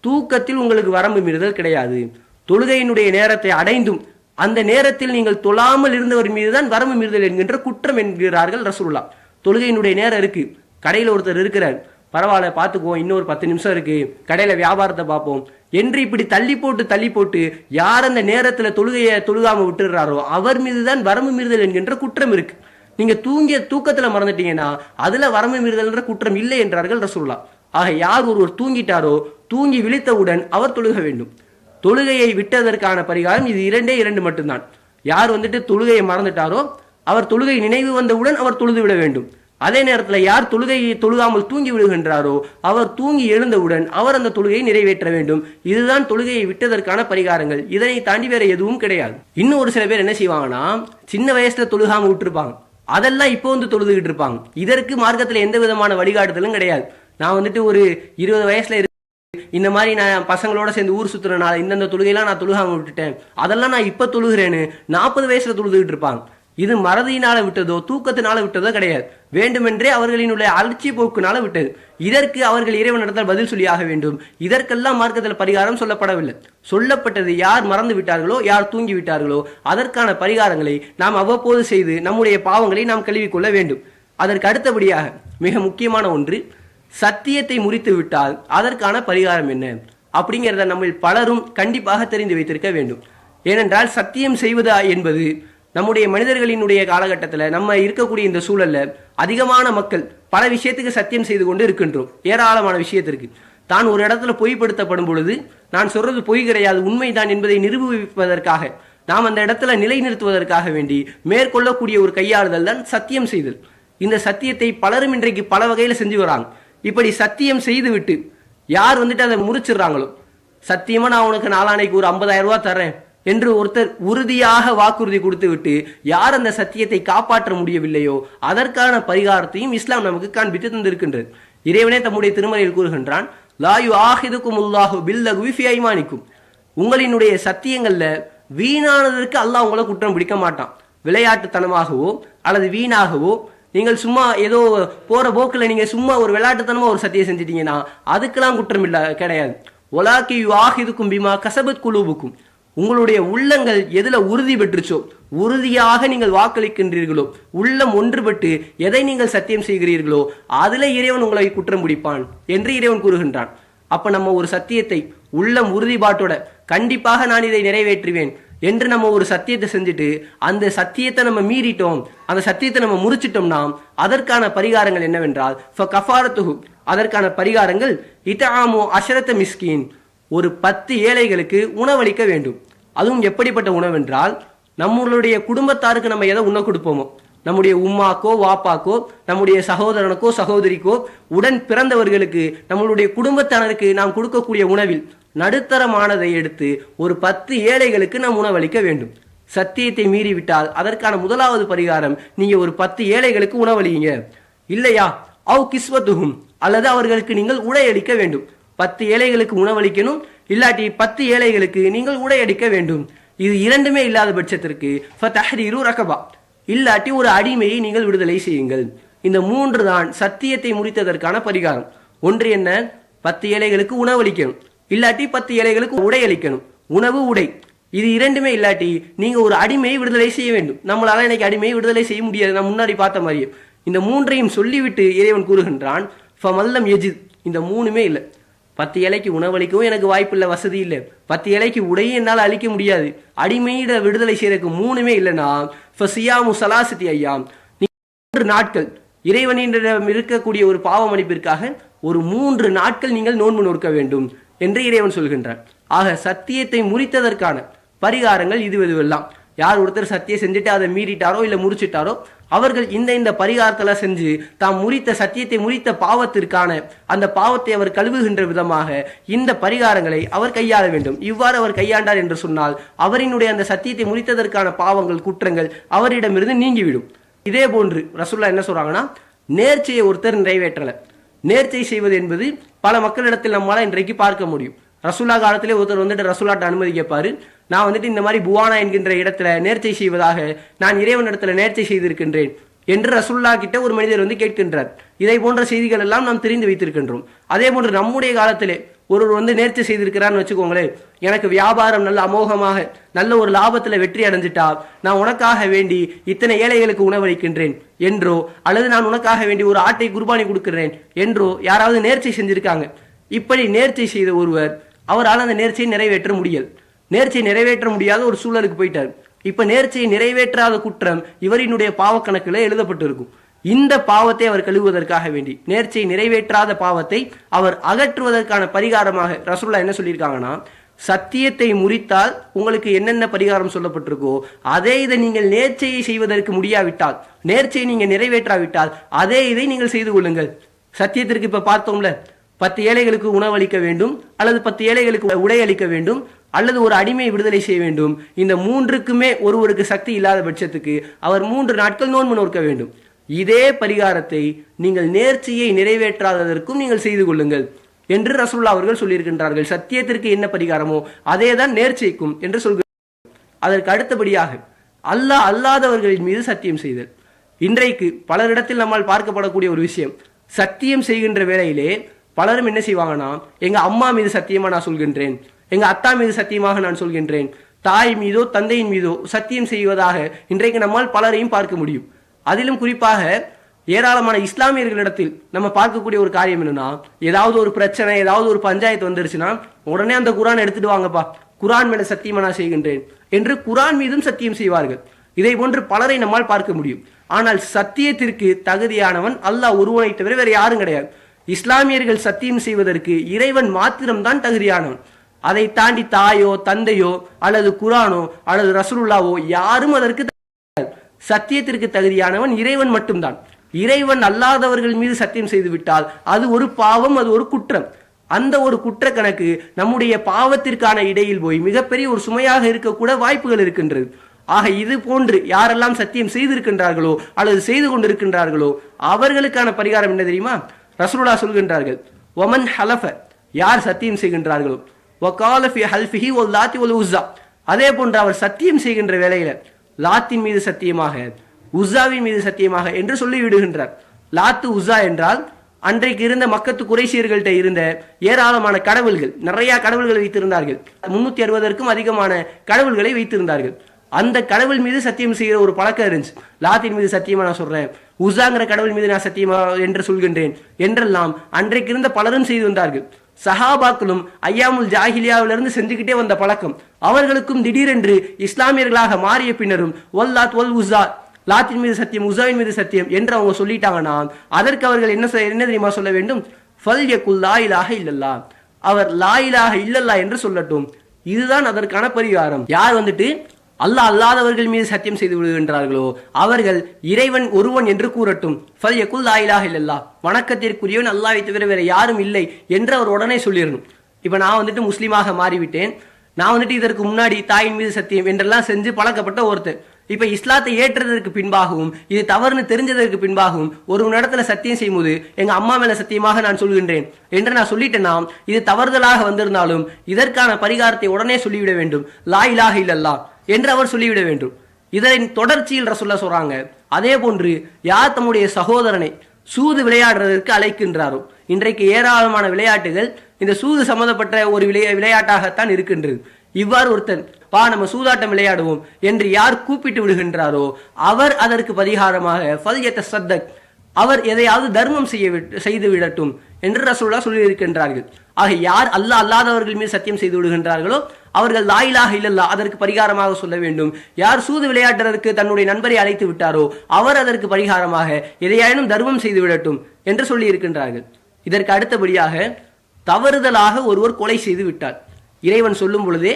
தூக்கத்தில் உங்களுக்கு வரம்பு மீறுதல் கிடையாது. தொழுகையினுடைய நேரத்தை அடைந்தும் அந்த நேரத்தில் நீங்கள் தொழாமல் இருந்தவர் மீதுதான் வரம்பு மீறுதல் என்கின்ற குற்றம் என்கிறார்கள் ரசூலுல்லாஹ். தொழுகையினுடைய நேரம் இருக்கு, கடையில் ஒருத்தர் இருக்கிறார், பரவாயில்ல பார்த்துக்குவோம், இன்னொரு 10 நிமிஷம் இருக்கு, கடையில வியாபாரத்தை பார்ப்போம் என்று இப்படி தள்ளி போட்டு யார் அந்த நேரத்தில் தொழுகையை தொழுகாம விட்டுறாரோ அவர் மீதுதான் வரம்பு மீறுதல் என்கின்ற குற்றம் இருக்கு. நீங்க தூக்கத்துல மறந்துட்டீங்கன்னா அதுல வரம்பு மீறுதல் குற்றம் இல்லை என்றார்கள் ரசூலுல்லாஹ். ஆக யார் ஒருவர் தூங்கிட்டாரோ தூங்கி விழித்தவுடன் அவர் தொழுக வேண்டும். தொழுகையை விட்டதற்கான பரிகாரம் இது 2 மட்டும்தான். யார் தொழுகையை மறந்துட்டாரோ அவர் தொழுகை நினைவு வந்தவுடன் அவர் தொழுது விட வேண்டும். அதே நேரத்தில் யார் தொழுகையை தொழுகாமல் தூங்கி விடுகின்றாரோ அவர் தூங்கி எழுந்தவுடன் அவர் அந்த தொழுகையை நிறைவேற்ற வேண்டும். இதுதான் தொழுகையை விட்டதற்கான பரிகாரங்கள். இதனை தாண்டி வேற எதுவும் கிடையாது. இன்னும் ஒரு சில பேர் என்ன செய்வாங்கன்னா, சின்ன வயசுல தொழுகாம விட்டுருப்பாங்க, அதெல்லாம் இப்போ தொழுதுகிட்டு இருப்பாங்க. இதற்கு மார்க்கத்தில் எந்த விதமான வழிகாட்டுதலும் கிடையாது. நான் ஒரு 20 வயசுல இந்த மாதிரி நான் பசங்களோட சேர்ந்து ஊர் சுத்துறனால இந்தந்த தொழுகையெல்லாம் நான் தொழுகாம விட்டுட்டேன், அதெல்லாம் நான் இப்ப தொழுகிறேன்னு 40 வயசுல தொழுதுகிட்டு இருப்பாங்க. இது மறதியினால விட்டதோ தூக்கத்தினால விட்டதோ கிடையாது, வேண்டுமென்றே அவர்களினுடைய அலட்சிய போக்குனால விட்டது. இதற்கு அவர்கள் இறைவனிடத்தில் பதில் சொல்லியாக வேண்டும். இதற்கெல்லாம் மார்க்கத்தில் பரிகாரம் சொல்லப்படவில்லை. சொல்லப்பட்டது யார் மறந்து விட்டார்களோ யார் தூங்கி விட்டார்களோ அதற்கான பரிகாரங்களை நாம் அவ்வப்போது செய்து நம்முடைய பாவங்களை நாம் கழுவிக்கொள்ள வேண்டும். அதற்கு அடுத்தபடியாக மிக முக்கியமான ஒன்று, சத்தியத்தை முறித்து விட்டால் அதற்கான பரிகாரம் என்ன அப்படிங்கிறத நம்ம பலரும் கண்டிப்பாக தெரிந்து வைத்திருக்க வேண்டும். ஏனென்றால் சத்தியம் செய்வதா என்பது நம்முடைய மனிதர்களினுடைய காலகட்டத்தில் நம்ம இருக்கக்கூடிய இந்த சூழல்ல அதிகமான மக்கள் பல விஷயத்துக்கு சத்தியம் செய்து கொண்டு இருக்கின்றோம். ஏராளமான விஷயத்திற்கு தான் ஒரு இடத்துல பொய்ப்படுத்தப்படும் பொழுது நான் சொல்றது பொய் கிடையாது உண்மைதான் என்பதை நிரூபிப்பதற்காக நாம் அந்த இடத்துல நிலைநிறுத்துவதற்காக வேண்டி மேற்கொள்ளக்கூடிய ஒரு கையாளுதல் தான் சத்தியம் செய்தல். இந்த சத்தியத்தை பலரும் இன்றைக்கு பல வகையில செஞ்சு வராங்க. இப்படி சத்தியம் செய்து விட்டு யார் அதை முறிச்சிடுறாங்களோ, சத்தியமா நான் உனக்கு நாளானைக்கு ஒரு 50,000 ரூபாய் தர்றேன் என்று ஒருத்தர் உறுதியாக வாக்குறுதி கொடுத்து விட்டு யார் அந்த சத்தியத்தை காப்பாற்ற முடியவில்லையோ அதற்கான பரிகாரத்தையும் இஸ்லாம் நமக்கு காண்பித்து தந்திருக்கின்றது. இறைவனே தம்முடைய திருமறையில் கூறுகின்றான், லா யுஆஹிதுகுமுல்லாஹு பில்லகுவி ஃபீ ஐமானிக்கும், உங்களினுடைய சத்தியங்கள்ல வீணானதற்கு அல்லாஹ் உங்களை குற்றம் பிடிக்க மாட்டான். விளையாட்டுத்தனமாகவோ அல்லது வீணாகவோ நீங்கள் சும்மா ஏதோ போற போக்குல நீங்க சும்மா ஒரு விளையாட்டுத்தனமா ஒரு சத்தியம் செஞ்சிட்டீங்கன்னா அதுக்கெல்லாம் குற்றம் இல்ல கிடையாது. ஒலாக்கி யுஆஹிதுக்கும் பிமா கஸபத் குலூபுக்கும், உங்களுடைய உள்ளங்கள் எதுல உறுதி பெற்றுச்சோ, உறுதியாக நீங்கள் வாக்களிக்கின்றீர்களோ, உள்ளம் ஒன்றுபட்டு எதை நீங்கள் சத்தியம் செய்கிறீர்களோ அதுல இறைவன் உங்களை குற்றம் பிடிப்பான் என்று இறைவன் கூறுகின்றான். அப்ப நம்ம ஒரு சத்தியத்தை உள்ளம் உறுதிப்பாட்டோட கண்டிப்பாக நான் இதை நிறைவேற்றுவேன் என்று நம்ம ஒரு சத்தியத்தை செஞ்சுட்டு அந்த சத்தியத்தை நம்ம மீறிட்டோம், அந்த சத்தியத்தை நம்ம முறிச்சிட்டோம்னா அதற்கான பரிகாரங்கள் என்னவென்றால் ஃபகஃபாரத்துஹு, அதற்கான பரிகாரங்கள் இத்ஆமு அஷரத மிஸ்கீன், ஒரு 10 ஏழைகளுக்கு உணவளிக்க வேண்டும். அதுவும் எப்படிப்பட்ட உணவென்றால், நம்மளுடைய குடும்பத்தாருக்கு நம்ம எதை உண்ண கொடுப்போமோ, நம்முடைய உம்மாக்கோ வாப்பாக்கோ நம்முடைய சகோதரனுக்கோ சகோதரிக்கோ உடன் பிறந்தவர்களுக்கு நம்மளுடைய குடும்பத்தினருக்கு நாம் கொடுக்கக்கூடிய உணவில் நடுத்தரமானதை எடுத்து ஒரு 10 ஏழைகளுக்கு நாம் உணவளிக்க வேண்டும். சத்தியத்தை மீறிவிட்டால் அதற்கான முதலாவது பரிகாரம் நீங்க ஒரு 10 ஏழைகளுக்கு உணவளிங்க. இல்லையா அவ் கிஸ்வத்துகும், அல்லது அவர்களுக்கு நீங்கள் உடையளிக்க வேண்டும். 10 ஏழைகளுக்கு உணவளிக்கணும், இல்லாட்டி 10 ஏழைகளுக்கு நீங்கள் உடையளிக்க வேண்டும். இது இரண்டுமே இல்லாத பட்சத்திற்கு ஃபதஹ்ரீரு ரகபா, இல்லாட்டி ஒரு அடிமையை நீங்கள் விடுதலை செய்யுங்கள். இந்த 3 தான் சத்தியத்தை முறித்ததற்கான பரிகாரம். ஒன்று என்ன? 10 ஏழைகளுக்கு உணவளிக்கணும், இல்லாட்டி 10 ஏழைகளுக்கு உடையளிக்கணும். உணவு, உடை, இது இரண்டுமே இல்லாட்டி நீங்க ஒரு அடிமையை விடுதலை செய்ய வேண்டும். நம்மளால இன்னைக்கு அடிமையை விடுதலை செய்ய முடியாது, நான் முன்னாடி பார்த்த மாதிரியே. இந்த 3ஐயும் சொல்லிவிட்டு இறைவன் கூறுகின்றான் ஃபமல்லம் யஜித், இந்த 3மே இல்லை. 10 ஏழைக்கு உணவளிக்கவும் எனக்கு வாய்ப்பு இல்லை, வசதி இல்லை. 10 ஏழைக்கு உடையும் என்னால் அளிக்க முடியாது. அடிமையிட விடுதலை செய்யறதுக்கு 3மே இல்லைன்னா ஃபசியாமு சலாசத்தி ஐயாம், 3 நாட்கள் இறைவனிடம் இருக்கக்கூடிய ஒரு பாவ மன்னிப்பிற்காக ஒரு 3 நாட்கள் நீங்கள் நோன்பு நோக்க வேண்டும் என்று இறைவன் சொல்கின்றான். ஆக சத்தியத்தை முறித்ததற்கான பரிகாரங்கள் இதுவெல்லாம். யார் ஒருத்தர் சத்தியம் செஞ்சுட்டு அதை மீறிட்டாரோ இல்ல முறிச்சிட்டாரோ அவர்கள் இந்த பரிகாரத்தெல்லாம் செஞ்சு தாம் முறித்த சத்தியத்தை முறித்த பாவத்திற்கான அந்த பாவத்தை அவர் கழுவுகின்ற விதமாக இந்த பரிகாரங்களை அவர் கையாள வேண்டும். இவ்வாறு அவர் கையாண்டார் என்று சொன்னால் அவரினுடைய அந்த சத்தியத்தை முறித்ததற்கான பாவங்கள், குற்றங்கள் அவரிடமிருந்து நீங்கிவிடும். இதே போன்று ரசூலுல்லாஹ் என்ன சொல்றாங்கன்னா, நேர்ச்சையை ஒருத்தர் நிறைவேற்றல. நேர்ச்சை செய்வது என்பது பல மக்களிடத்தில் நம்மளால இன்றைக்கு பார்க்க முடியும். ரசூல்லா காலத்திலே ஒருத்தர் வந்துட்டு ரசூல்லாட்ட அனுமதி கேட்பாரு, நான் வந்துட்டு இந்த மாதிரி புவானா என்கின்ற இடத்துல நேர்ச்சை செய்வதாக நான் இறைவன் இடத்துல நேர்ச்சை செய்திருக்கின்றேன் என்று ரசூல்லா கிட்ட ஒரு மனிதர் வந்து கேட்கின்றார். இதை போன்ற செய்திகள் எல்லாம் நாம் தெரிந்து வைத்திருக்கின்றோம். அதே போன்று நம்முடைய காலத்திலே ஒருவர் வந்து நேர்ச்சை செய்திருக்கிறான்னு வச்சுக்கோங்களேன், எனக்கு வியாபாரம் நல்ல அமோகமாக நல்ல ஒரு லாபத்துல வெற்றி அடைஞ்சிட்டா நான் உனக்காக வேண்டி இத்தனை ஏழைகளுக்கு உணவளிக்கின்றேன் என்றோ, அல்லது நான் உனக்காக வேண்டி ஒரு ஆட்டை குர்பானி கொடுக்கிறேன் என்றோ யாராவது நேர்ச்சை செஞ்சிருக்காங்க. இப்படி நேர்ச்சை செய்த ஒருவர் அவரால் அந்த நேர்ச்சியை நிறைவேற்ற முடியல. நேர்ச்சியை நிறைவேற்ற முடியாத ஒரு சூழலுக்கு போயிட்டார். இப்ப நேர்ச்சியை நிறைவேற்றாத குற்றம் இவரினுடைய பாவ கணக்குல எழுதப்பட்டிருக்கும். இந்த பாவத்தை அவர் கழுவுவதற்காக வேண்டி, நேர்ச்சியை நிறைவேற்றாத பாவத்தை அவர் அகற்றுவதற்கான பரிகாரமாக ரசூலுல்லாஹ் என்ன சொல்லியிருக்காங்கன்னா, சத்தியத்தை முறித்தால் உங்களுக்கு என்னென்ன பரிகாரம் சொல்லப்பட்டிருக்கோ அதே இதை நீங்கள் நேர்ச்சையை செய்வதற்கு முடியாவிட்டால், நேர்ச்சையை நீங்க நிறைவேற்றாவிட்டால் அதே இதை நீங்கள் செய்து கொள்ளுங்கள். சத்தியத்திற்கு இப்ப பார்த்தோம்ல, 10 ஏழைகளுக்கு உணவளிக்க வேண்டும், அல்லது 10 ஏழைகளுக்கு உடை அளிக்க வேண்டும், அல்லது ஒரு அடிமையை விடுதலை செய்ய வேண்டும். இந்த 3க்குமே ஒருவருக்கு சக்தி இல்லாத பட்சத்துக்கு அவர் 3 நாட்கள் நோன்பு நோக்க வேண்டும். இதே பரிகாரத்தை நீங்கள் நேர்ச்சியை நிறைவேற்றாததற்கும் நீங்கள் செய்து கொள்ளுங்கள் என்று ரசூலுல்லாஹ் அவர்கள் சொல்லியிருக்கின்றார்கள். சத்தியத்திற்கு என்ன பரிகாரமோ அதேதான் நேர்ச்சைக்கும் என்று சொல்கிறார். அதற்கு அடுத்தபடியாக அல்லாஹ் அல்லாதவர்களின் மீது சத்தியம் செய்தல். இன்றைக்கு பலரிடத்தில் நம்மால் பார்க்கப்படக்கூடிய ஒரு விஷயம், சத்தியம் செய்கின்ற வேளையிலே பலரும் என்ன செய்வாங்கன்னா, எங்க அம்மா மீது சத்தியமா நான் சொல்கின்றேன், எங்க அத்தா மீது சத்தியமாக நான் சொல்கின்றேன், தாய் மீதோ தந்தையின் மீதோ சத்தியம் செய்வதாக இன்றைக்கு நம்மால் பலரையும் பார்க்க முடியும். அதிலும் குறிப்பாக ஏராளமான இஸ்லாமியர்களிடத்தில் நம்ம பார்க்கக்கூடிய ஒரு காரியம் என்னன்னா, ஏதாவது ஒரு பிரச்சனை, ஏதாவது ஒரு பஞ்சாயத்து வந்துருச்சுன்னா உடனே அந்த குரான் எடுத்துட்டு வாங்கப்பா, குரான் மேல சத்தியமா நான் செய்கின்றேன் என்று குரான் மீதும் சத்தியம் செய்வார்கள். இதை போன்று பலரை நம்மால் பார்க்க முடியும். ஆனால் சத்தியத்திற்கு தகுதியானவன் அல்லாஹ் ஒருவனை தவிர வேற யாரும் கிடையாது. இஸ்லாமியர்கள் சத்தியம் செய்வதற்கு இறைவன் மாத்திரம்தான் தகுதியானவன். அதை தாண்டி தாயோ தந்தையோ அல்லது குரானோ அல்லது ரசூலுல்லாஹோ யாரும் அதற்கு சத்தியத்திற்கு தகுதியானவன் இறைவன் மட்டும்தான். இறைவன் அல்லாதவர்கள் மீது சத்தியம் செய்து விட்டால் அது ஒரு பாவம், அது ஒரு குற்றம். அந்த ஒரு குற்ற கணக்கு நம்முடைய பாவத்திற்கான இடையில் போய் மிகப்பெரிய ஒரு சுமையாக இருக்கக்கூட வாய்ப்புகள் இருக்கின்றது. ஆக இது போன்று யாரெல்லாம் சத்தியம் செய்திருக்கின்றார்களோ அல்லது செய்து கொண்டிருக்கின்றார்களோ அவர்களுக்கான பரிகாரம் என்ன தெரியுமா? ரசூலுல்லாஹ் சொல்கின்றார்கள், ஒமன் ஹலஃப, யார் சத்தியம் செய்கின்றார்களோ, வகால ஃபி ஹல்ஃபிஹி வல்லாத்தி வல் உஸ்ஸா, அதே போன்று அவர் சத்தியம் செய்கின்ற வேளையில லாத்தின் மீது சத்தியமாக உஸ்ஸாவின் மீது சத்தியமாக என்று சொல்லி விடுகின்றார். லாத்து உஸ்ஸா என்றால் அன்றைக்கு இருந்த மக்கத்து குறைஷியர்கள்ட்ட இருந்த ஏராளமான கடவுள்கள், நிறைய கடவுள்களை வைத்திருந்தார்கள். 360க்கும் அதிகமான கடவுள்களை வைத்திருந்தார்கள். அந்த கடவுள் மீது சத்தியம் செய்கிற ஒரு பழக்கம் இருந்துச்சு. லாத்தின் மீது சத்தியமா நான் சொல்றேன், உஸாங்கிற கடவுள் மீது நான் சத்தியமா என்று சொல்கின்றேன் என்றெல்லாம் அன்றைக்கு இருந்த பலரும் செய்து வந்தார்கள். சஹாபாக்களும் ஐயாமுல் ஜாஹிலியாவிலிருந்து செஞ்சுக்கிட்டே வந்த பழக்கம். அவர்களுக்கும் திடீரென்று இஸ்லாமியர்களாக மாறிய பின்னரும் வல்லாத் வல் உஸா, லாத்தின் மீது சத்தியம் உஸாவின் மீது சத்தியம் என்று அவங்க சொல்லிட்டாங்கன்னா அதற்கு அவர்கள் என்ன தெரியுமா சொல்ல வேண்டும்? ஃபல் யகுல் லா இலாஹ இல்லல்லாஹ், அவர் லா இலாஹ இல்லல்லாஹ் என்று சொல்லட்டும். இதுதான் அதற்கான பரிகாரம். யார் வந்துட்டு அல்லாஹ் அல்லாதவர்கள் மீது சத்தியம் செய்து விடுகின்றார்களோ அவர்கள் இறைவன் ஒருவன் என்று கூறட்டும். ஃபல் யகுல் லா இலாஹ இல்லல்லாஹ், வணக்கத்திற்குரியவன் அல்லாஹ்வை தவிர வேற யாரும் இல்லை என்று அவர் உடனே சொல்லிடணும். இப்ப நான் வந்துட்டு முஸ்லீமாக மாறிவிட்டேன், நான் வந்துட்டு இதற்கு முன்னாடி தாயின் மீது சத்தியம் என்றெல்லாம் செஞ்சு பழக்கப்பட்ட ஒருத்தர் இப்ப இஸ்லாத்தை ஏற்றதற்கு பின்பாகவும் இது தவறுன்னு தெரிஞ்சதற்கு பின்பாகவும் ஒரு இடத்துல சத்தியம் செய்யும்போது எங்க அம்மா மேல சத்தியமாக நான் சொல்கின்றேன் என்று நான் சொல்லிட்டேன்னா இது தவறுதலாக வந்திருந்தாலும் இதற்கான பரிகாரத்தை உடனே சொல்லிவிட வேண்டும். லா இலாஹ இல்லல்லாஹ் என்று அவர் சொல்லிவிட வேண்டும். இதன் தொடர்ச்சியில் ரசூலுல்லாஹ் சொல்றாங்க, அதே போன்று யார் தம்முடைய சகோதரனை சூது விளையாடுறதற்கு அழைக்கின்றாரோ, இன்றைக்கு ஏராளமான விளையாட்டுகள் இந்த சூது சம்பந்தப்பட்ட ஒரு விளையாட்டாகத்தான் இருக்கின்றது. இவ்வாறு ஒருத்தன் வா நம்ம சூதாட்டம் விளையாடுவோம் என்று யார் கூப்பிட்டு விடுகின்றாரோ அவர் அதற்கு பரிகாரமாக ஃபல்யத்தஸத்தக், அவர் எதையாவது தர்மம் செய்து விடட்டும் என்று ரசூலுல்லாஹ் சொல்லி இருக்கின்றார்கள். ஆக யார் அல்லாஹ் அல்லாதவர்கள் மீது சத்தியம் செய்து விடுகின்றார்களோ அவர்கள் லா இலாஹ இல்லல்லாஹ் அதற்கு பரிகாரமாக சொல்ல வேண்டும். யார் சூது விளையாடுறதற்கு தன்னுடைய நண்பரை அழைத்து விட்டாரோ அவர் அதற்கு பரிகாரமாக எதையாயினும் தர்மம் செய்து விடட்டும் என்று சொல்லி இருக்கின்றார்கள். இதற்கு அடுத்தபடியாக தவறுதலாக ஒருவர் கொலை செய்து விட்டார். இறைவன் சொல்லும் பொழுதே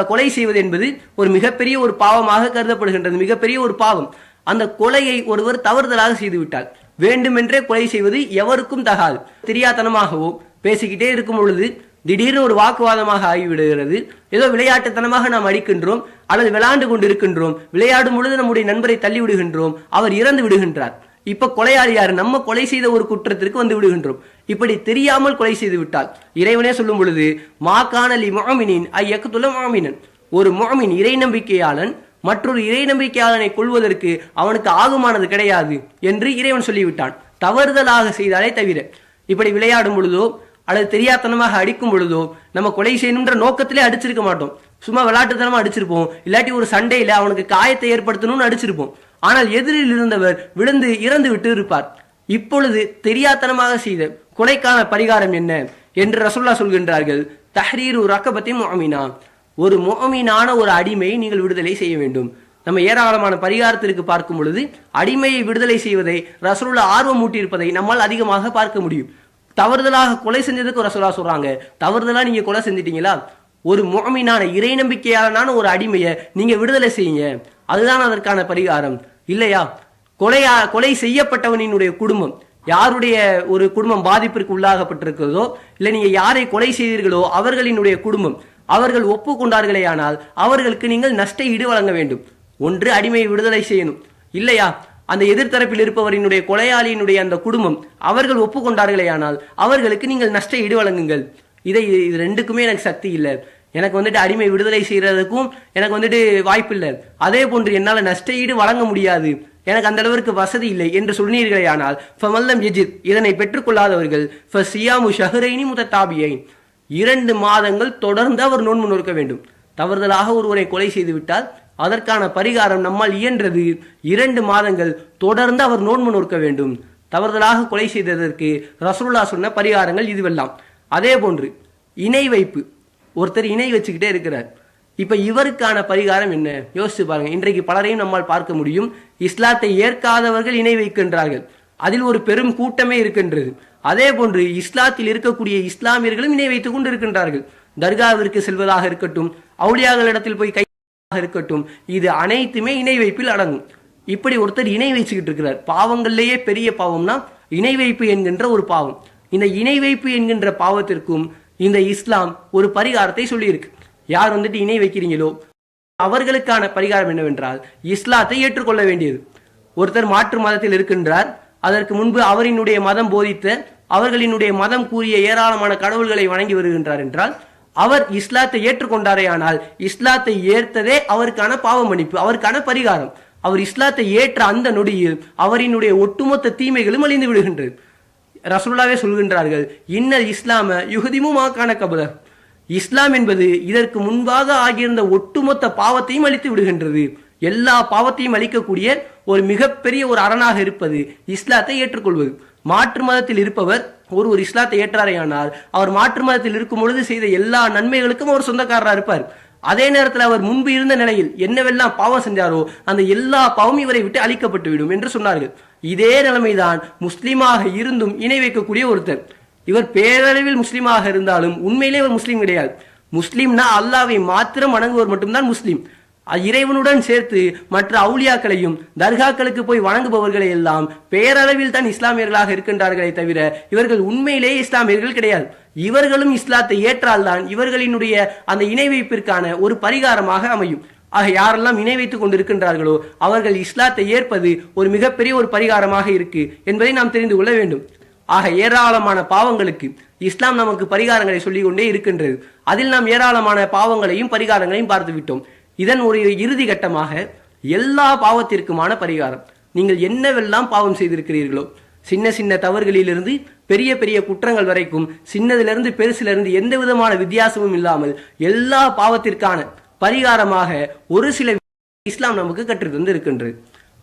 கொலை செய்வது என்பது ஒரு மிகப்பெரிய ஒரு பாவமாக கருதப்படுகின்றது, மிகப்பெரிய ஒரு பாவம். அந்த கொலையை ஒருவர் தவறுதலாக செய்து விட்டார். வேண்டுமென்றே கொலை செய்வது எவருக்கும் தகாது. தெரியாதனமாகவோ பேசிக்கிட்டே இருக்கும் பொழுது திடீர்னு ஒரு வாக்குவாதமாக ஆகிவிடுகிறது. ஏதோ விளையாட்டுத்தனமாக நாம் அடிக்கின்றோம் அல்லது விளையாண்டு கொண்டு இருக்கின்றோம், விளையாடும் பொழுது நம்முடைய நண்பரை தள்ளி விடுகின்றோம், அவர் இறந்து விடுகின்றார். இப்ப கொலையாளி யாரு? நம்ம கொலை செய்த ஒரு குற்றத்திற்கு வந்து விடுகின்றோம். இப்படி தெரியாமல் கொலை செய்து விட்டால் இறைவனே சொல்லும் பொழுது மாகான லி முஅமினின் ஐயக்துல முஅமினன், ஒரு முஅமின் இறை நம்பிக்கையாளன் மற்றொரு இறை நம்பிக்கையாளனை கொள்வதற்கு அவனுக்கு ஆகுமானது கிடையாது என்று இறைவன் சொல்லிவிட்டான், தவறுதலாக செய்தாலே தவிர. இப்படி விளையாடும் பொழுதோ அல்லது தெரியாதனமாக அடிக்கும் பொழுதோ நம்ம கொலை செய்யணும்ன்ற நோக்கத்திலே அடிச்சிருக்க மாட்டோம், சும்மா விளையாட்டுத்தனமா அடிச்சிருப்போம். இல்லாட்டி ஒரு சண்டையில அவனுக்கு காயத்தை ஏற்படுத்தணும்னு அடிச்சிருப்போம். ஆனால் எதிரில் இருந்தவர் விழுந்து இறந்து விட்டு இருப்பார். இப்பொழுது தெரியாதனமாக செய்த கொலைக்கான பரிகாரம் என்ன என்று ரசூலுல்லாஹ் சொல்கின்றார்கள், தஹ்ரீரு ரகபத்தின் முஅமினா, ஒரு முஅமினான ஒரு அடிமையை நீங்கள் விடுதலை செய்ய வேண்டும். நம்ம ஏராளமான பரிகாரத்திற்கு பார்க்கும் பொழுது அடிமையை விடுதலை செய்வதை ரசூலுல்லாஹ் ஆர்வம் ஊட்டியிருப்பதை நம்மால் அதிகமாக பார்க்க முடியும். தவறுதலாக கொலை செஞ்சதுக்கு ரசூலுல்லாஹ் சொல்றாங்க, தவறுதலா நீங்க கொலை செஞ்சிட்டீங்களா, ஒரு முஅமினான இறை நம்பிக்கையாளனான ஒரு அடிமையை நீங்க விடுதலை செய்யுங்க, அதுதான் அதற்கான பரிகாரம். இல்லையா கொலை செய்யப்பட்டவனினுடைய குடும்பம், யாருடைய ஒரு குடும்பம் பாதிப்பிற்கு உள்ளாகப்பட்டிருக்கிறதோ இல்ல நீங்க யாரை கொலை செய்தீர்களோ அவர்களினுடைய குடும்பம் அவர்கள் ஒப்புக்கொண்டார்களே ஆனால் அவர்களுக்கு நீங்கள் நஷ்ட ஈடு வழங்க வேண்டும். ஒன்று அடிமையை விடுதலை செய்யணும், இல்லையா அந்த எதிர்த்தரப்பில் இருப்பவரினுடைய கொலையாளியினுடைய அந்த குடும்பம் அவர்கள் ஒப்புக்கொண்டார்களே ஆனால் அவர்களுக்கு நீங்கள் நஷ்ட ஈடு வழங்குங்கள். இது ரெண்டுக்குமே எனக்கு சக்தி இல்லை, எனக்கு வந்துட்டு அடிமை விடுதலை செய்யறதுக்கும் எனக்கு வந்துட்டு வாய்ப்பு இல்லை, அதே போன்று என்னால் நஷ்ட ஈடு வழங்க முடியாது, எனக்கு அந்த அளவிற்கு வசதி இல்லை என்று சொன்னீர்களே ஆனால் ஃபமல்லம் யஜித், இதனை பெற்றுக்கொள்ளாதவர்கள் ஃபசியாமு ஷஹ்ரைனி முதத்தாபியைன், 2 மாதங்கள் தொடர்ந்து அவர் நோன்பு நோக்க வேண்டும். தவறுதலாக ஒருவரை கொலை செய்து விட்டால் அதற்கான பரிகாரம் நம்மால் இயன்றது 2 மாதங்கள் தொடர்ந்து அவர் நோன்பு நோக்க வேண்டும். தவறுதலாக கொலை செய்ததற்கு ரசூலுல்லாஹ் சொன்ன பரிகாரங்கள் இதுவெல்லாம். அதே போன்று இணை வைப்பு, ஒருத்தர் இணை வச்சுக்கிட்டே இருக்கிறார். இப்ப இவருக்கான பரிகாரம் என்ன யோசிச்சு பாருங்க. இன்றைக்கு பலரையும் நம்மால் பார்க்க முடியும், இஸ்லாத்தை ஏற்காதவர்கள் இணை வைக்கின்றார்கள், அதில் ஒரு பெரும் கூட்டமே இருக்கின்றது. அதே போன்று இஸ்லாத்தில் இருக்கக்கூடிய இஸ்லாமியர்களும் இணை வைத்துக் கொண்டு இருக்கின்றார்கள். தர்காவிற்கு செல்வதாக இருக்கட்டும், அவுலியாக்களிடத்தில் போய் கை இருக்கட்டும், இது அனைத்துமே இணை வைப்பில் அடங்கும். இப்படி ஒருத்தர் இணை வச்சுக்கிட்டு இருக்கிறார். பாவங்கள்லேயே பெரிய பாவம்னா இணை வைப்பு என்கின்ற ஒரு பாவம். இந்த இணை வைப்பு என்கின்ற பாவத்திற்கும் இந்த இஸ்லாம் ஒரு பரிகாரத்தை சொல்லியிருக்கு. யார் வந்துட்டு இணை வைக்கிறீங்களோ அவர்களுக்கான பரிகாரம் என்னவென்றால் இஸ்லாத்தை ஏற்றுக்கொள்ள வேண்டியது. ஒருத்தர் மாற்று மதத்தில் இருக்கின்றார், அதற்கு முன்பு அவரினுடைய மதம் போதித்த அவர்களினுடைய மதம் கூறிய ஏராளமான கடவுள்களை வணங்கி வருகின்றார் என்றால் அவர் இஸ்லாத்தை ஏற்றுக்கொண்டாரே ஆனால் இஸ்லாத்தை ஏற்றதே அவருக்கான பாவ மன்னிப்பு, அவருக்கான பரிகாரம். அவர் இஸ்லாத்தை ஏற்ற அந்த நொடியில் அவரினுடைய ஒட்டுமொத்த தீமைகளும் அழிந்து விடுகின்றது. ரசூலுல்லாஹ்வே சொல்கின்றார்கள், இன்னல் இஸ்லாம யுஹதிமு மாகான கபல, இஸ்லாம் என்பது இதற்கு முன்பாக ஆகியிருந்த ஒட்டுமொத்த பாவத்தையும் அழித்து விடுகின்றது. எல்லா பாவத்தையும் அழிக்கக்கூடிய ஒரு மிகப்பெரிய ஒரு அரணாக இருப்பது இஸ்லாத்தை ஏற்றுக்கொள்வது. மாற்று மதத்தில் இருப்பவர் ஒரு இஸ்லாத்தை ஏற்றாரே ஆனால் அவர் மாற்று மதத்தில் இருக்கும் பொழுது செய்த எல்லா நன்மைகளுக்கும் அவர் சொந்தக்காரராக இருப்பார். அதே நேரத்தில் அவர் முன்பு இருந்த நிலையில் என்னவெல்லாம் பாவம் செஞ்சாரோ அந்த எல்லா பாவமும் இவரை விட்டு அழிக்கப்பட்டு விடும் என்று சொன்னார்கள். இதே நிலைமைதான் முஸ்லீமாக இருந்தும் இணை வைக்கக்கூடிய ஒருத்தர். இவர் பேரளவில் முஸ்லீமாக இருந்தாலும் உண்மையிலே ஒரு முஸ்லீம் கிடையாது. முஸ்லீம்னா அல்லாவை மாத்திரம் வணங்குவர் மட்டும்தான் முஸ்லீம். இறைவனுடன் சேர்த்து மற்ற அவுலியாக்களையும் தர்காக்களுக்கு போய் வணங்குபவர்களை எல்லாம் பேரளவில் தான் இஸ்லாமியர்களாக இருக்கின்றார்களே தவிர இவர்கள் உண்மையிலேயே இஸ்லாமியர்கள் கிடையாது. இவர்களும் இஸ்லாத்தை ஏற்றால்தான் இவர்களினுடைய அந்த இணை வைப்பிற்கான ஒரு பரிகாரமாக அமையும். ஆக யாரெல்லாம் இணை வைத்துக் கொண்டிருக்கின்றார்களோ அவர்கள் இஸ்லாத்தை ஏற்பது ஒரு மிகப்பெரிய ஒரு பரிகாரமாக இருக்கு என்பதை நாம் தெரிந்து கொள்ள வேண்டும். ஆக ஏராளமான பாவங்களுக்கு இஸ்லாம் நமக்கு பரிகாரங்களை சொல்லிக் கொண்டே இருக்கின்றது. அதில் நாம் ஏராளமான பாவங்களையும் பரிகாரங்களையும் பார்த்து விட்டோம். இதன் ஒரு இறுதி கட்டமாக எல்லா பாவத்திற்குமான பரிகாரம். நீங்கள் என்னவெல்லாம் பாவம் செய்திருக்கிறீர்களோ, சின்ன சின்ன தவறுகளிலிருந்து பெரிய பெரிய குற்றங்கள் வரைக்கும், சின்னதிலிருந்து பெருசிலிருந்து எந்த விதமான வித்தியாசமும் இல்லாமல் எல்லா பாவத்திற்கான பரிகாரமாக ஒரு சில இஸ்லாம் நமக்கு கற்றுத்தந்து இருக்கின்றது.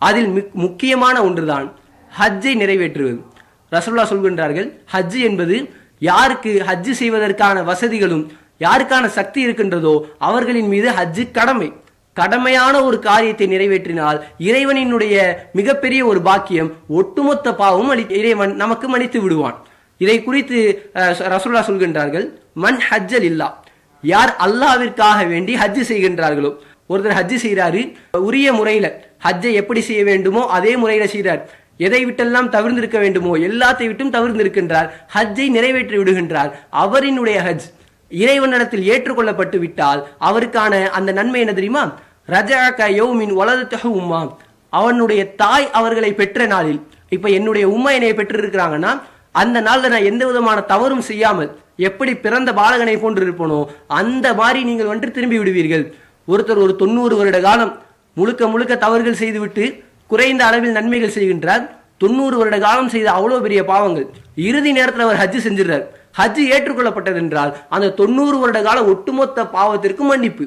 அதில் முக்கியமான ஒன்றுதான் ஹஜ்ஜை நிறைவேற்றுவது. ரசூலுல்லாஹ் சொல்கின்றார்கள், ஹஜ் என்பது யாருக்கு ஹஜ் செய்வதற்கான வசதிகளும் யாருக்கான சக்தி இருக்கின்றதோ அவர்களின் மீது ஹஜ் கடமை. கடமையான ஒரு காரியத்தை நிறைவேற்றினால் இறைவனினுடைய மிகப்பெரிய ஒரு பாக்கியம், ஒட்டுமொத்த பாவமும் இறைவன் நமக்கு மன்னித்து விடுவான். இதை குறித்து ரசூலுல்லாஹ் சொல்கின்றார்கள், மன் ஹஜ்ஜல் இல்லா, யார் அல்லாஹ்விற்காக வேண்டி ஹஜ் செய்கின்றார்களோ. ஒருத்தர் ஹஜ் செய்யறாரு, உரிய முறையில ஹஜ்ஜை எப்படி செய்ய வேண்டுமோ அதே முறையில செய்யறார். எதை விட்டெல்லாம் தவிர்ந்திருக்க வேண்டுமோ எல்லாத்தை விட்டும் தவிர்ந்திருக்கின்றார், ஹஜ்ஜை நிறைவேற்றி விடுகின்றார். அவரினுடைய ஹஜ் இறைவனிடத்தில் ஏற்றுக்கொள்ளப்பட்டு விட்டால் அவருக்கான அந்த நன்மை என்ன தெரியுமா? ரஜஅக யௌமின் வலதத்தஹு உம்மா, அவனுடைய தாய் அவர்களை பெற்ற நாளில், இப்ப என்னுடைய உம்மா என்னை பெற்றிருக்கிறாங்கன்னா அந்த நாள்ல நான் எந்த விதமான தவறும் செய்யாமல் எப்படி பிறந்த பாலகனை போன்று இருப்பனோ அந்த மாதிரி நீங்கள் வந்து திரும்பி விடுவீர்கள். ஒருத்தர் ஒரு 90 வருட காலம் முழுக்க முழுக்க தவறுகள் செய்துவிட்டு குறைந்த அளவில் நன்மைகள் செய்கின்றார். 90 வருட காலம் செய்த அவ்வளவு பெரிய பாவங்கள், இறுதி நேரத்தில் அவர் ஹஜ் செஞ்சிடறார். ஹஜ் ஏற்றுக்கொள்ளப்பட்டது என்றால் அந்த 90 வருட கால ஒட்டுமொத்த பாவத்திற்கு மன்னிப்பு.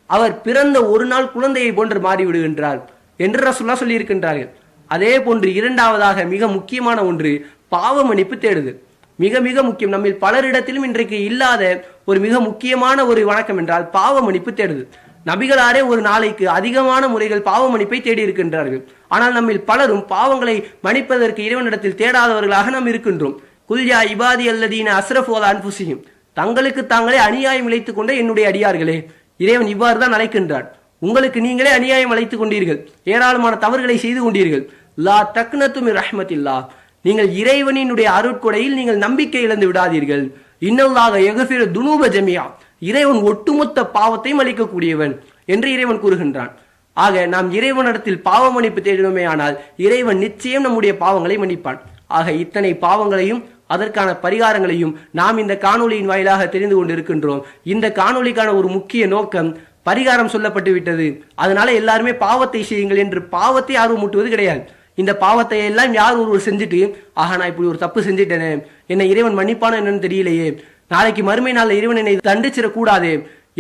அவர் பிறந்த ஒரு நாள் குழந்தையை போன்று மாறிவிடுகின்றார் என்று ரசூலுல்லாஹ் சொல்லி இருக்கின்றார்கள். அதே போன்று இரண்டாவதாக மிக முக்கியமான ஒன்று பாவ மன்னிப்பு தேடுதல். மிக மிக முக்கியம். நம்மில் பலரிடத்திலும் இன்றைக்கு இல்லாத ஒரு மிக முக்கியமான ஒரு வணக்கம் என்றால் பாவ மன்னிப்பு தேடுதல். நபிகளாரே ஒரு நாளைக்கு அதிகமான முறைகள் பாவ மன்னிப்பை தேடி இருக்கின்றார்கள். ஆனால் நம்மில் பலரும் பாவங்களை மன்னிப்பதற்கு இறைவனிடத்தில் தேடாதவர்களாக நாம் இருக்கின்றோம். குல்யா இபாதி அல்லதீன அஸ்ரஃபு அலா அன்ஃபுஸிஹிம், தங்களுக்கு தாங்களே அநியாயம் இழைத்துக் கொண்ட என்னுடைய அடியார்களே. இறைவன் இவ்வாறு தான் அழைக்கின்றான். உங்களுக்கு நீங்களே அநியாயம் அழைத்துக் கொண்டீர்கள், ஏராளமான தவறுகளை செய்து கொண்டீர்கள். லா தக்னது மின் ரஹ்மத்தில்லாஹ், நீங்கள் இறைவனினுடைய அருட்கொடையில் நீங்கள் நம்பிக்கை இழந்து விடாதீர்கள். இன்னல்லாஹ யக்ஃபிரு துனூப ஜமீஆ, இறைவன் ஒட்டுமொத்த பாவத்தையும் அளிக்கக்கூடியவன் என்று இறைவன் கூறுகின்றான். ஆக நாம் இறைவனிடத்தில் பாவ மன்னிப்பு தேடினோமே ஆனால் இறைவன் நிச்சயம் நம்முடைய பாவங்களை மன்னிப்பான். ஆக இத்தனை பாவங்களையும் அதற்கான பரிகாரங்களையும் நாம் இந்த காணொலியின் வாயிலாக தெரிந்து கொண்டிருக்கின்றோம். இந்த காணொலிக்கான ஒரு முக்கிய நோக்கம், பரிகாரம் சொல்லப்பட்டு விட்டது அதனால எல்லாருமே பாவத்தை செய்யுங்கள் என்று பாவத்தை ஆர்வமூட்டுவது கிடையாது. இந்த பாவத்தை எல்லாம் யார் ஒருவர் செஞ்சுட்டு, ஆக நான் இப்படி ஒரு தப்பு செஞ்சுட்டேனே, என்னை இறைவன் மன்னிப்பானோ என்னன்னு தெரியலையே, நாளைக்கு மறுமை நாளில் இறைவன் என்னை தண்டிச்சிடக்கூடாதே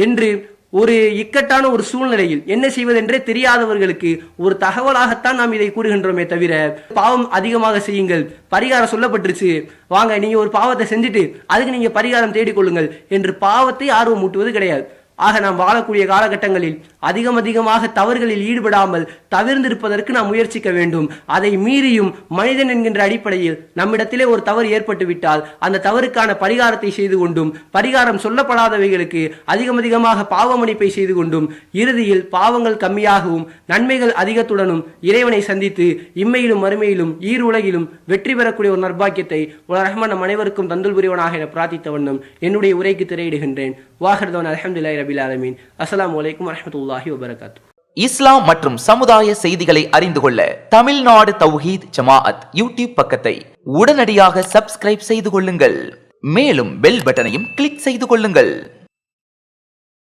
என்று ஒரு இக்கட்டான ஒரு சூழ்நிலையில் என்ன செய்வதென்றே தெரியாதவர்களுக்கு ஒரு தகவலாகத்தான் நாம் இதை கூறுகின்றோமே தவிர, பாவம் அதிகமாக செய்யுங்கள், பரிகாரம் சொல்லப்பட்டுருச்சு, வாங்க நீங்க ஒரு பாவத்தை செஞ்சுட்டு அதுக்கு நீங்க பரிகாரம் தேடிக்கொள்ளுங்கள் என்று பாவத்தை ஆர்வம் ஊட்டுவது கிடையாது. ஆக நாம் வாழக்கூடிய காலகட்டங்களில் அதிகமாக தவறுகளில் ஈடுபடாமல் தவிர்ந்திருப்பதற்கு நாம் முயற்சிக்க வேண்டும். அதை மீறியும் மனிதன் என்கின்ற அடிப்படையில் நம்மிடத்திலே ஒரு தவறு ஏற்பட்டு விட்டால் அந்த தவறுக்கான பரிகாரத்தை செய்து கொண்டும், பரிகாரம் சொல்லப்படாதவைகளுக்கு அதிகமாக பாவ மன்னிப்பை செய்து கொண்டும், இறுதியில் பாவங்கள் கம்மியாகவும் நன்மைகள் அதிகத்துடனும் இறைவனை சந்தித்து இம்மையிலும் மறுமையிலும் ஈருலகிலும் வெற்றி பெறக்கூடிய ஒரு நற்பாக்கியத்தை ரஹ்மான் நம் அனைவருக்கும் தந்துல் புரிவனாக என பிரார்த்தித்த வண்ணம் என்னுடைய உரைக்கு திரையிடுகின்றேன். வாஹிர்தவானா அல்ஹம்துலில்லாஹி ரப்பில் ஆலமீன். அஸ்ஸலாமு அலைக்கும் வரஹ்மத்துல்லாஹி வபரகாத்துஹு. இஸ்லாம் மற்றும் சமுதாய செய்திகளை அறிந்து கொள்ள தமிழ்நாடு தௌஹீத் ஜமாஅத் யூடியூப் பக்கத்தை உடனடியாக சப்ஸ்கிரைப் செய்து கொள்ளுங்கள். மேலும் பெல் பட்டனையும் கிளிக் செய்து கொள்ளுங்கள்.